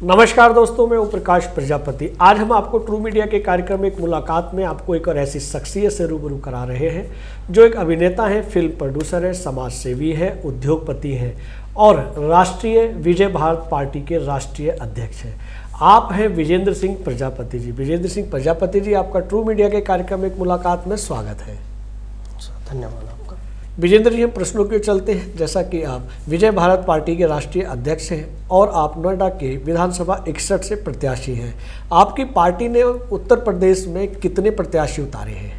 नमस्कार दोस्तों, मैं प्रकाश प्रजापति। आज हम आपको ट्रू मीडिया के कार्यक्रम में एक मुलाकात में आपको एक और ऐसी शख्सियत से रूबरू करा रहे हैं जो एक अभिनेता है, फिल्म प्रोड्यूसर है, समाज सेवी है, उद्योगपति है और राष्ट्रीय विजय भारत पार्टी के राष्ट्रीय अध्यक्ष हैं। आप हैं विजेंद्र सिंह प्रजापति जी। विजेंद्र सिंह प्रजापति जी, आपका ट्रू मीडिया के कार्यक्रम में एक मुलाकात में स्वागत है। धन्यवाद आपका। विजेंद्र जी, हम प्रश्नों के चलते हैं। जैसा कि आप विजय भारत पार्टी के राष्ट्रीय अध्यक्ष हैं और आप नोएडा के विधानसभा 61 से प्रत्याशी हैं। आपकी पार्टी ने उत्तर प्रदेश में कितने प्रत्याशी उतारे हैं?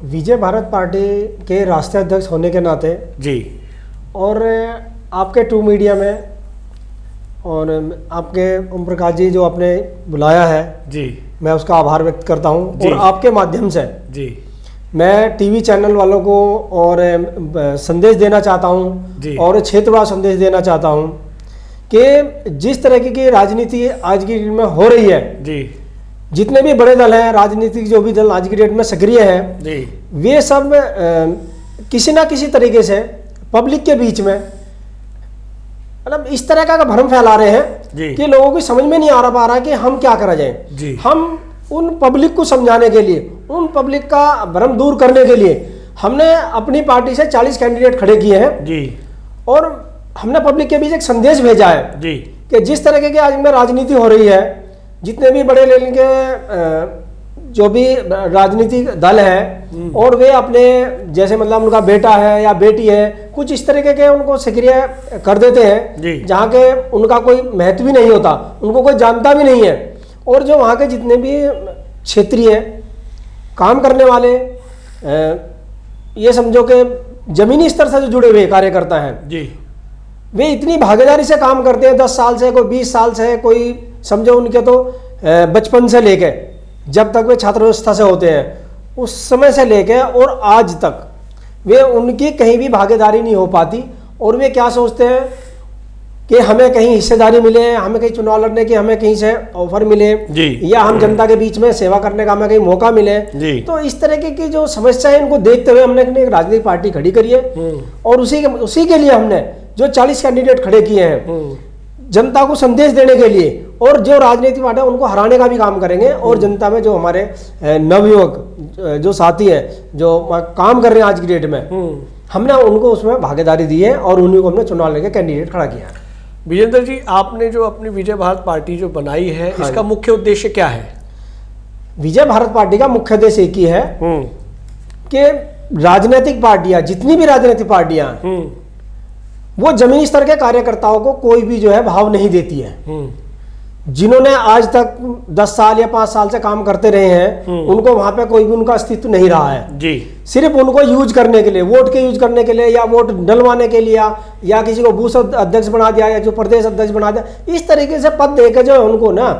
विजय भारत पार्टी के राष्ट्रीय अध्यक्ष होने के नाते जी, और आपके ट्रू मीडिया में और आपके ओम प्रकाश जी जो आपने बुलाया है जी, मैं उसका आभार व्यक्त करता हूं। और आपके माध्यम से जी मैं टीवी चैनल वालों को और संदेश देना चाहता हूं और क्षेत्रवार संदेश देना चाहता हूं कि जिस तरह की राजनीति आज की डेट में हो रही है जी, जितने भी बड़े दल हैं, राजनीतिक जो भी दल आज की डेट में सक्रिय हैं जी, वे सब किसी ना किसी तरीके से पब्लिक के बीच में मतलब इस तरह का भ्रम फैला रहे हैं कि लोगों को समझ में नहीं आ पा रहा कि हम क्या करा जाए। हम उन पब्लिक को समझाने के लिए, उन पब्लिक का भ्रम दूर करने के लिए हमने अपनी पार्टी से 40 कैंडिडेट खड़े किए हैं जी, और हमने पब्लिक के बीच एक संदेश भेजा है जी कि जिस तरह की आज में राजनीति हो रही है, जितने भी बड़े लेवल के जो भी राजनीतिक दल है और वे अपने जैसे मतलब उनका बेटा है या बेटी है, कुछ इस तरीके के उनको सक्रिय कर देते हैं जहाँ के उनका कोई महत्व भी नहीं होता, उनको कोई जानता भी नहीं है। और जो वहाँ के जितने भी क्षेत्रीय काम करने वाले ये समझो कि जमीनी स्तर से जो जुड़े हुए कार्यकर्ता हैं जी, वे इतनी भागीदारी से काम करते हैं। 10 साल से, कोई 20 साल से, कोई समझो उनके तो बचपन से लेके जब तक वे छात्रावस्था से होते हैं उस समय से लेके और आज तक वे उनकी कहीं भी भागीदारी नहीं हो पाती। और वे क्या सोचते हैं कि हमें कहीं हिस्सेदारी मिले, हमें कहीं चुनाव लड़ने की हमें कहीं से ऑफर मिले या हम जनता के बीच में सेवा करने का हमें कहीं मौका मिले। तो इस तरह की जो समस्या है इनको देखते हुए हमने एक राजनीतिक पार्टी खड़ी करी है और उसी के लिए हमने जो 40 कैंडिडेट खड़े किए हैं जनता को संदेश देने के लिए, और जो राजनीतिक पार्टी है उनको हराने का भी काम करेंगे। और जनता में जो हमारे नवयुवक जो साथी हैं जो काम कर रहे हैं आज की डेट में, हमने उनको उसमें भागीदारी दी है और उन्हीं को हमने चुनाव लेके कैंडिडेट खड़ा किया है। विजेंद्र जी, आपने जो अपनी विजय भारत पार्टी जो बनाई है, इसका मुख्य उद्देश्य क्या है? विजय भारत पार्टी का मुख्य उद्देश्य एक ही है कि राजनीतिक पार्टियां, जितनी भी राजनीतिक पार्टियां वो जमीनी स्तर के कार्यकर्ताओं को कोई भी जो है भाव नहीं देती है। जिन्होंने आज तक 10 साल या 5 साल से काम करते रहे हैं उनको वहां पे कोई भी उनका अस्तित्व नहीं रहा है जी। सिर्फ उनको यूज करने के लिए, वोट के यूज करने के लिए या वोट डलवाने के लिए या किसी को बूथ अध्यक्ष बना दिया या जो प्रदेश अध्यक्ष बना दिया, इस तरीके से पद देकर जो उनको ना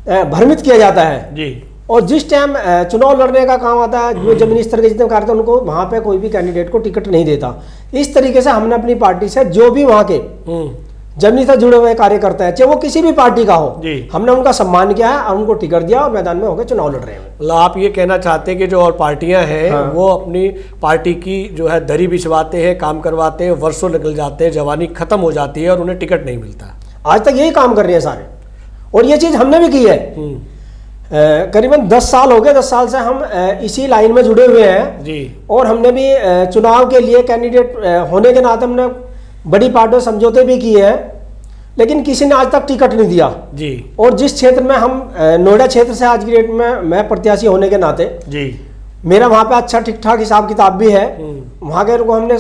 भ्रमित किया जाता है जी। और जिस टाइम चुनाव लड़ने का काम आता है, जो जमीनी स्तर के जितने कार्यकर्ता उनको वहां पे कोई भी कैंडिडेट को टिकट नहीं देता। इस तरीके से हमने अपनी पार्टी से जो भी वहां के जमीनी से जुड़े हुए कार्यकर्ता है, चाहे वो किसी भी पार्टी का हो, हमने उनका सम्मान किया है और उनको टिकट दिया और मैदान में होकर चुनाव लड़ रहे हैं। मतलब आप ये कहना चाहते हैं कि जो और पार्टियां हैं वो अपनी पार्टी की जो है दरी बिछवाते हैं, काम करवाते हैं, वर्षों निकल जाते हैं, जवानी खत्म हो जाती है और उन्हें टिकट नहीं मिलता। आज तक यही काम कर रहे हैं सारे, और ये चीज हमने भी की है। करीबन 10 साल हो गए, 10 साल से हम इसी लाइन में जुड़े हुए हैं जी। और हमने भी चुनाव के लिए कैंडिडेट होने के नाते हमने बड़ी पार्टियों समझौते भी किए हैं, लेकिन किसी ने आज तक टिकट नहीं दिया जी। और जिस क्षेत्र में हम नोएडा क्षेत्र से आज की डेट में मैं प्रत्याशी होने के नाते जी, मेरा वहाँ पे अच्छा ठीक ठाक हिसाब किताब भी है। वहाँ के को हमने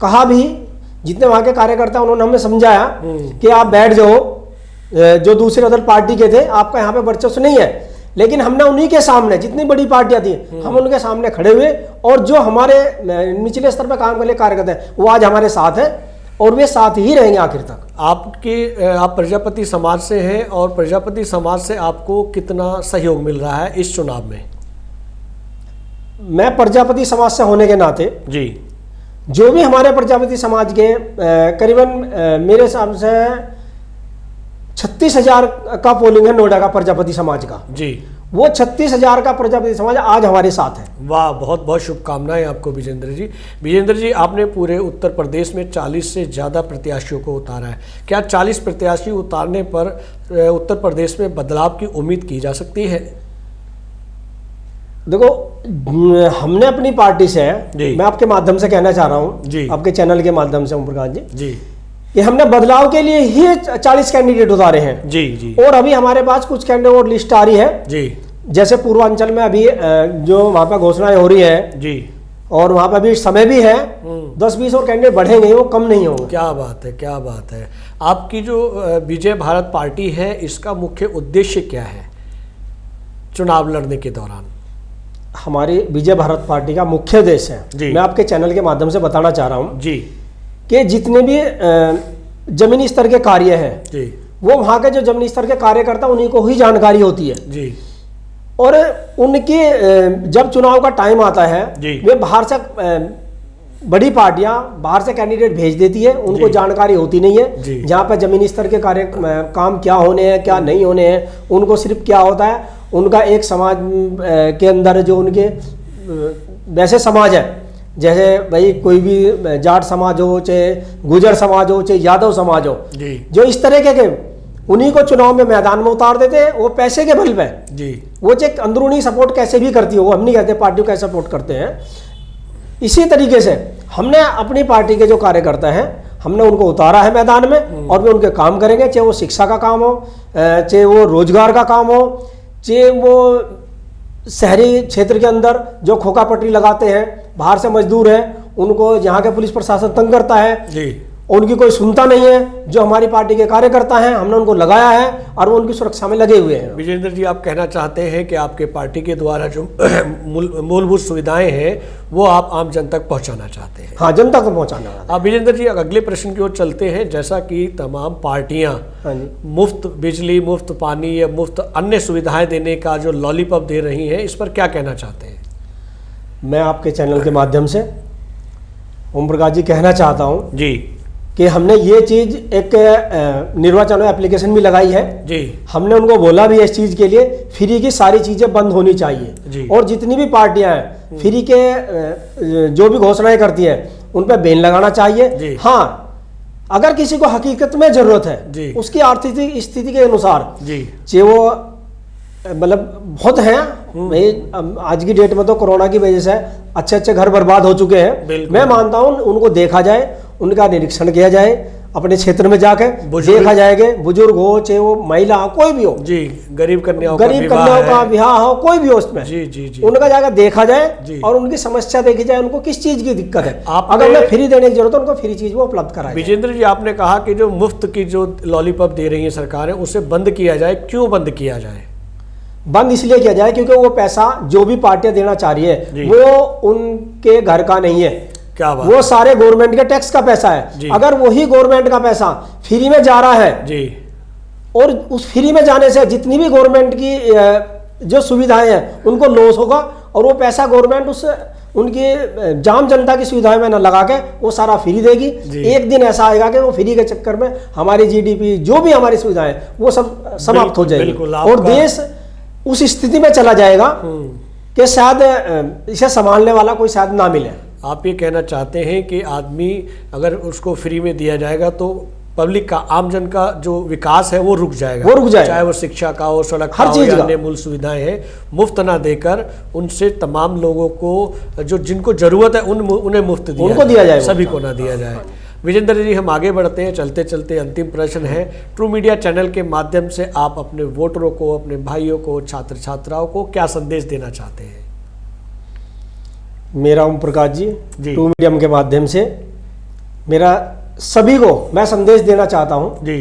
कहा भी, जितने वहाँ के कार्यकर्ता उन्होंने हमें समझाया कि आप बैठ जाओ, जो दूसरे अदर पार्टी के थे आपका यहाँ पे वर्चस्व नहीं है। लेकिन हमने उन्हीं के सामने, जितनी बड़ी पार्टियां थी हम उनके सामने खड़े हुए, और जो हमारे निचले स्तर पर काम करने कार्यकर्ता हैं वो आज हमारे साथ है और वे साथ ही रहेंगे आखिर तक। आप प्रजापति समाज से हैं और प्रजापति समाज से आपको कितना सहयोग मिल रहा है इस चुनाव में? मैं प्रजापति समाज से होने के नाते जी, जो भी हमारे प्रजापति समाज के करीबन मेरे हिसाब से 36,000 का पोलिंग है नोएडा का प्रजापति समाज का जी। वो 36,000 का प्रजापति समाज आज हमारे साथ है। वाह, बहुत बहुत शुभकामनाएं आपको विजेंद्र जी। विजेंद्र जी, आपने पूरे उत्तर प्रदेश में 40 से ज़्यादा प्रत्याशियों को उतारा है। क्या 40 प्रत्याशी उतारने पर उत्तर प्रदेश में बदलाव की उम्मीद की जा सकती है? देखो, हमने अपनी पार्टी से, मैं आपके माध्यम से कहना चाह रहा हूँ, आपके चैनल के माध्यम से ओम प्रकाश जी, कि हमने बदलाव के लिए ही 40 कैंडिडेट उतारे हैं। जी। और अभी हमारे पास कुछ कैंडिडेट लिस्ट आ रही है जी। जैसे पूर्वांचल में अभी जो वहां पर घोषणाएं हो रही है जी, और वहां पर अभी समय भी है, 10-20 और कैंडिडेट बढ़ेंगे, वो कम नहीं होंगे। क्या बात है, क्या बात है। आपकी जो विजय भारत पार्टी है, इसका मुख्य उद्देश्य क्या है चुनाव लड़ने के दौरान? हमारी विजय भारत पार्टी का मुख्य उद्देश्य है, मैं आपके चैनल के माध्यम से बताना चाह रहा हूँ जी, कि जितने भी जमीनी स्तर के कार्य हैं जी, वो वहाँ के जो जमीनी स्तर के कार्यकर्ता, उन्हीं को ही जानकारी होती है जी। और उनके जब चुनाव का टाइम आता है, वे बाहर से बड़ी पार्टियां बाहर से कैंडिडेट भेज देती है, उनको जानकारी होती नहीं है जहाँ पर जमीनी स्तर के कार्य काम क्या होने हैं, क्या नहीं होने हैं। उनको सिर्फ क्या होता है, उनका एक समाज के अंदर जो उनके वैसे समाज है, जैसे भाई कोई भी जाट समाज हो, चाहे गुजर समाज हो, चाहे यादव समाज हो, जो इस तरह के उन्हीं को चुनाव में मैदान में उतार देते हैं। वो पैसे के बल पे जी, वो जो अंदरूनी सपोर्ट कैसे भी करती हो, वो हम नहीं कहते पार्टियों कैसे सपोर्ट करते हैं। इसी तरीके से हमने अपनी पार्टी के जो कार्यकर्ता हैं, हमने उनको उतारा है मैदान में, और वे उनके काम करेंगे, चाहे वो शिक्षा का काम हो, चाहे वो रोजगार का काम हो, चाहे वो शहरी क्षेत्र के अंदर जो खोखा पटरी लगाते हैं, बाहर से मजदूर हैं, उनको यहाँ के पुलिस प्रशासन तंग करता है जी, उनकी कोई सुनता नहीं है। जो हमारी पार्टी के कार्यकर्ता हैं, हमने उनको लगाया है और वो उनकी सुरक्षा में लगे हुए हैं। विजेंद्र जी, आप कहना चाहते हैं कि आपके पार्टी के द्वारा जो मूलभूत सुविधाएं हैं, वो आप आम जन तक पहुंचाना चाहते हैं? हाँ, जनता को पहुंचाना। आप विजेंद्र जी, अगले प्रश्न की ओर चलते हैं। जैसा कि तमाम पार्टियां मुफ्त बिजली, मुफ्त पानी या मुफ्त अन्य सुविधाएं देने का जो लॉलीपॉप दे रही हैं, इस पर क्या कहना चाहते हैं? मैं आपके चैनल के माध्यम से ओम प्रकाश जी कहना चाहता हूँ जी, कि हमने ये चीज़ एक निर्वाचन एप्लीकेशन भी लगाई है जी। हमने उनको बोला भी इस चीज़ के लिए फ्री की सारी चीज़ें बंद होनी चाहिए जी। और जितनी भी पार्टियां हैं फ्री के जो भी घोषणाएं करती हैं, उन पर बैन लगाना चाहिए। हाँ, अगर किसी को हकीकत में जरूरत है, उसकी आर्थिक स्थिति के अनुसार, चाहे वो मतलब बहुत हैं, आज की डेट में तो कोरोना की वजह से अच्छे अच्छे घर बर्बाद हो चुके हैं। मैं मानता हूं उनको देखा जाए, उनका निरीक्षण किया जाए, अपने क्षेत्र में जाके देखा जाएगा, बुजुर्ग हो, चाहे वो महिला हो, कोई भी हो जी, गरीब कन्याओं का विवाह हो, कोई भी हो, उसमें जी, उनका जाकर देखा जाए और उनकी समस्या देखी जाए, उनको किस चीज की दिक्कत है। अगर उन्हें फ्री देने की जरूरत है, उनको फ्री चीज वो उपलब्ध कराए। विजेंद्र जी, आपने कहा कि जो मुफ्त की जो लॉलीपॉप दे रही है सरकारें, उसे बंद किया जाए। क्यों बंद किया जाए? बंद इसलिए किया जाए क्योंकि वो पैसा जो भी पार्टियां देना चाह रही है, वो उनके घर का नहीं है। क्या बात? वो सारे गवर्नमेंट के टैक्स का पैसा है। अगर वही गवर्नमेंट का पैसा फ्री में जा रहा है जी, और उस फ्री में जाने से जितनी भी गवर्नमेंट की जो सुविधाएं हैं उनको लॉस होगा, और वो पैसा गवर्नमेंट उस उनकी जाम जनता की सुविधाएं में न लगा के वो सारा फ्री देगी। एक दिन ऐसा आएगा कि वो फ्री के चक्कर में हमारी जीडीपी, जो भी हमारी सुविधाएं, वो सब समाप्त हो जाएगी और देश उस स्थिति में चला जाएगा कि शायद इसे संभालने वाला कोई शायद ना मिले। आप ये कहना चाहते हैं कि आदमी अगर उसको फ्री में दिया जाएगा तो पब्लिक का, आम जन का जो विकास है वो रुक जाएगा, चाहे वो शिक्षा का हो, सड़क का हो, या अन्य मूल सुविधाएं हैं, मुफ्त ना देकर उनसे तमाम लोगों को जो जिनको जरूरत है उन्हें मुफ्त दिया जाए, सभी को ना दिया जाए। विजेंद्र जी, हम आगे बढ़ते हैं। चलते चलते अंतिम प्रश्न है, ट्रू मीडिया चैनल के माध्यम से आप अपने वोटरों को, अपने भाइयों को, छात्र छात्राओं को क्या संदेश देना चाहते हैं? मेरा ओम प्रकाश जी, ट्रू मीडिया के माध्यम से मेरा सभी को मैं संदेश देना चाहता हूं जी,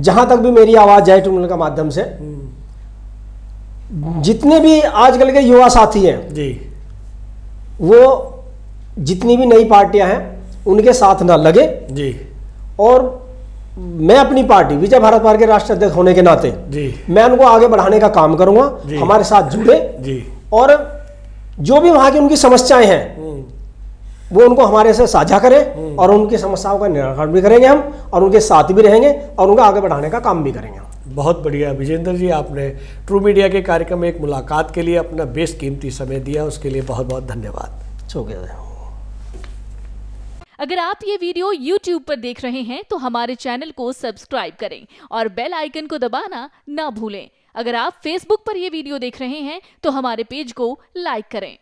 जहां तक भी मेरी आवाज जाए ट्रू मीडिया के माध्यम से, जितने भी आजकल के युवा साथी हैं जी, वो जितनी भी नई पार्टियां हैं उनके साथ ना लगे जी। और मैं अपनी पार्टी विजय भारत पार्टी के राष्ट्रीय अध्यक्ष होने के नाते जी, मैं उनको आगे बढ़ाने का काम करूंगा, हमारे साथ जुड़े जी। और जो भी वहां की उनकी समस्याएं हैं वो उनको हमारे से साझा करें और उनकी समस्याओं का निराकरण भी करेंगे हम, और उनके साथ भी रहेंगे और उनको आगे बढ़ाने का काम भी करेंगे। बहुत बढ़िया विजेंद्र जी, आपने ट्रू मीडिया के कार्यक्रम में एक मुलाकात के लिए अपना बेशकीमती समय दिया, उसके लिए बहुत बहुत धन्यवाद। अगर आप ये वीडियो YouTube पर देख रहे हैं तो हमारे चैनल को सब्सक्राइब करें और बेल आइकन को दबाना ना भूलें। अगर आप Facebook पर ये वीडियो देख रहे हैं तो हमारे पेज को लाइक करें।